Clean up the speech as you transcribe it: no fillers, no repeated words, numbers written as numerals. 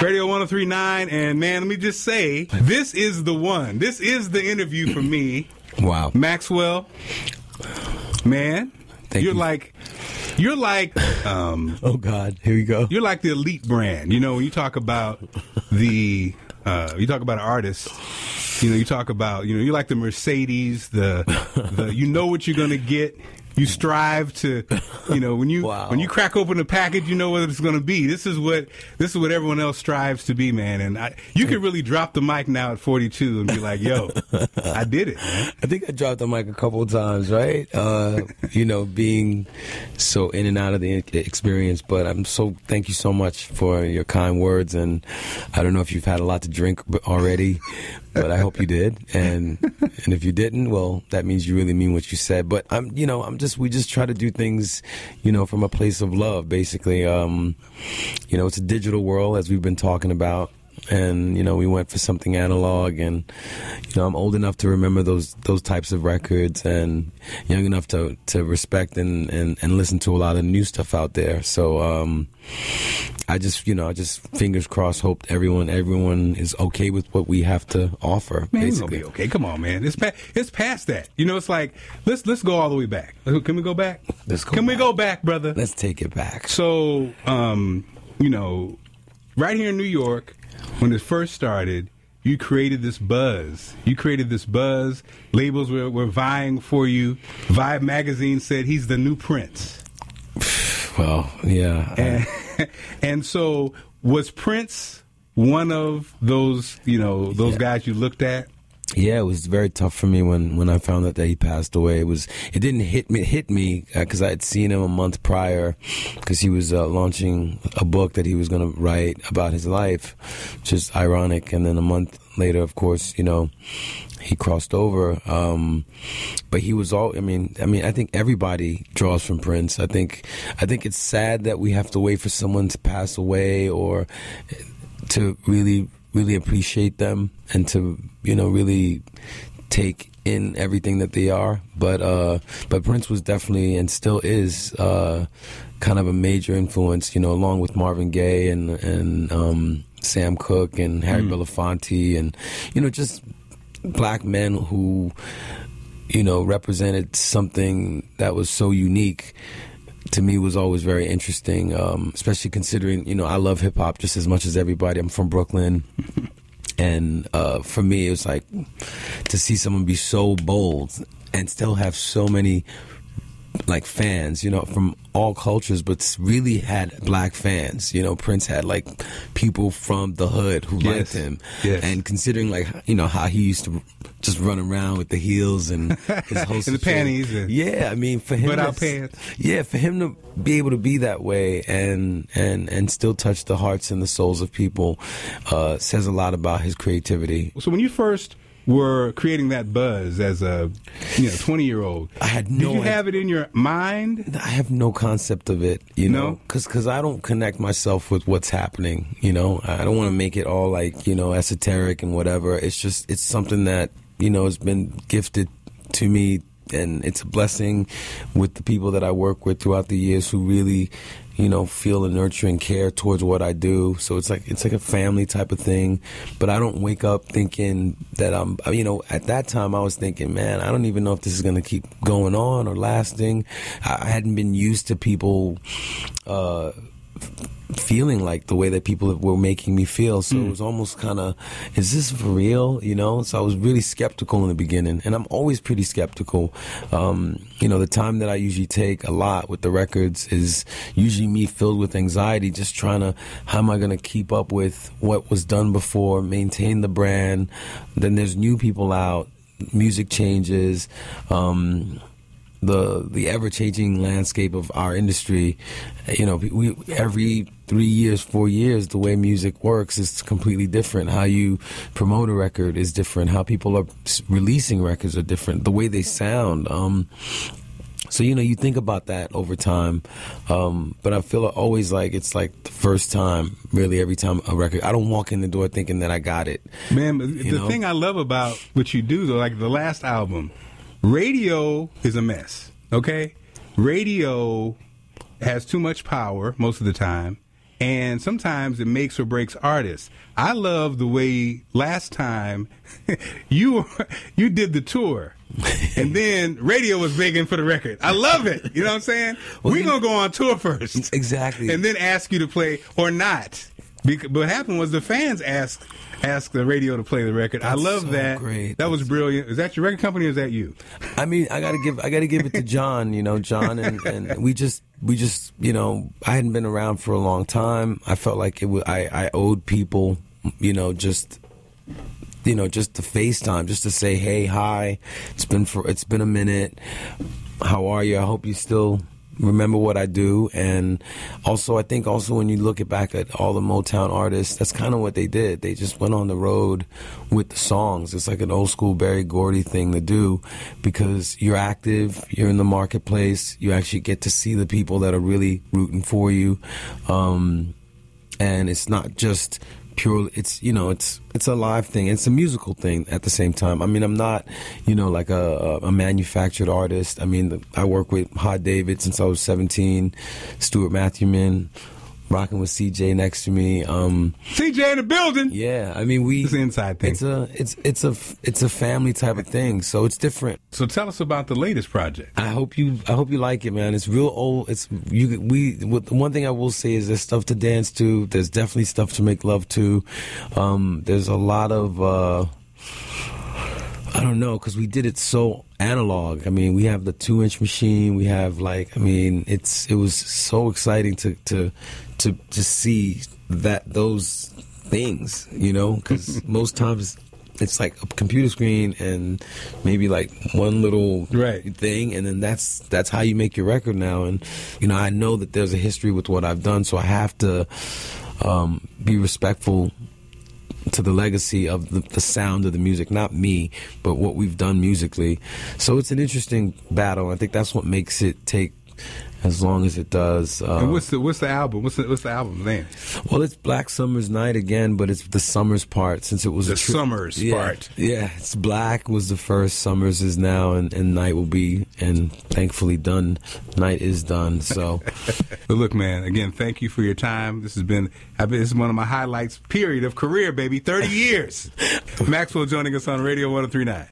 Radio 103.9, and man, let me just say, this is the one. This is the interview for me. Wow. Maxwell, man, you're like, oh God, here we go. You're like the elite brand. You know, when you talk about an artist, you know, you talk about, you know, you're like the Mercedes, the you know what you're going to get. You strive to, you know, when you crack open the package, you know what it's going to be. This is what everyone else strives to be, man. And you could really drop the mic now at 42 and be like, "Yo, I did it, man." I think I dropped the mic a couple of times, right? You know, being so in and out of the experience. But thank you so much for your kind words. And I don't know if you've had a lot to drink already, but I hope you did. And if you didn't, well, that means you really mean what you said. But we just try to do things, you know, from a place of love, basically. You know, it's a digital world, as we've been talking about. And, you know, we went for something analog, and, you know, I'm old enough to remember those types of records, and young enough to respect and listen to a lot of new stuff out there. So I just fingers crossed, hope everyone is okay with what we have to offer. Man, basically. It's gonna be okay. Come on, man. It's past that. You know, it's like let's go all the way back. Can we go back? Can we go back, brother? Let's take it back. So, you know, right here in New York, when it first started, you created this buzz. Labels were vying for you. Vibe magazine said he's the new Prince. Well, yeah. And so, was Prince one of those, you know, guys you looked at? Yeah, it was very tough for me when I found out that he passed away. It didn't hit me because I had seen him a month prior, because he was launching a book that he was going to write about his life, which is ironic. And then a month later, of course, you know, he crossed over. But he was I think everybody draws from Prince. I think it's sad that we have to wait for someone to pass away or to really appreciate them and to, you know, really take in everything that they are. But Prince was definitely and still is kind of a major influence, you know, along with Marvin Gaye and Sam Cooke and Harry Belafonte, and, you know, just black men who, you know, represented something that was so unique. To me, was always very interesting, especially considering, you know, I love hip-hop just as much as everybody. I'm from Brooklyn. And for me, it was like to see someone be so bold and still have so many, like, fans, you know, from all cultures, but really had black fans. You know, Prince had, like, people from the hood who liked him. Yes. And considering, like, you know, how he used to just run around with the heels and his whole and the panties. Yeah, I mean, for him, without pants. Yeah, for him to be able to be that way and still touch the hearts and the souls of people says a lot about his creativity. So when you first were creating that buzz as a 20-year-old, I had no. Did you have it in your mind? I have no concept of it, you know, because I don't connect myself with what's happening. You know, I don't want to make it all like, you know, esoteric and whatever. It's something that, you know, has been gifted to me, and it's a blessing with the people that I work with throughout the years who really, you know, feel a nurturing care towards what I do. So it's like a family type of thing. But I don't wake up thinking that I'm, you know, at that time I was thinking, man, I don't even know if this is going to keep going on or lasting. I hadn't been used to people feeling like the way that people were making me feel. So it was almost kind of, is this for real? You know? So I was really skeptical in the beginning, and I'm always pretty skeptical. You know, the time that I usually take a lot with the records is usually me filled with anxiety, just trying to, how am I going to keep up with what was done before, maintain the brand. Then there's new people out, music changes, the ever-changing landscape of our industry. You know, we every 3 years, 4 years, the way music works is completely different. How you promote a record is different. How people are releasing records are different. The way they sound. So, you know, you think about that over time. But I feel always like it's like the first time, really, every time a record. I don't walk in the door thinking that I got it. Man, the thing I love about what you do, though, like the last album, radio is a mess, okay? Radio has too much power most of the time, and sometimes it makes or breaks artists. I love the way last time you did the tour. And then radio was begging for the record. I love it. You know what I'm saying? Well, we're going to go on tour first. Exactly. And then ask you to play or not. But what happened was the fans asked the radio to play the record. That's I love so that. Great. That was brilliant. Is that your record company or is that you? I mean, I gotta give it to John. John and we just I hadn't been around for a long time. I felt like I owed people, just to FaceTime, just to say, hey, hi, it's been a minute. How are you? I hope you still remember what I do. And also, I think when you look back at all the Motown artists, that's kind of what they did. They just went on the road with the songs. It's like an old school Berry Gordy thing to do, because you're active, you're in the marketplace, you actually get to see the people that are really rooting for you. And it's not just purely, it's a live thing. It's a musical thing at the same time. I mean, I'm not, like a manufactured artist. I mean, I work with Phat David since I was 17, Stuart Matthewman, rocking with CJ next to me. CJ in the building. Yeah, I mean, it's an inside thing. It's a family type of thing, so it's different. So tell us about the latest project. I hope you like it, man. It's real old. One thing I will say is there's stuff to dance to. There's definitely stuff to make love to. There's a lot of I don't know, because we did it so analog. I mean, we have the 2-inch machine. We have it was so exciting to see those things, because most times it's like a computer screen and maybe like one little thing, and then that's how you make your record now. And I know that there's a history with what I've done, so I have to be respectful to the legacy of the sound of the music, not me, but what we've done musically. So it's an interesting battle. I think that's what makes it take as long as it does. And what's the album? What's the album's name? Well, it's Black Summer's Night again, but it's the Summers part, since it was the Summers part. Yeah, it's Black was the first, Summers is now, and Night will be, and thankfully done. Night is done. So, but look, man, again, thank you for your time. This is one of my highlights. Period of career, baby. 30 years. Maxwell joining us on Radio 103.9.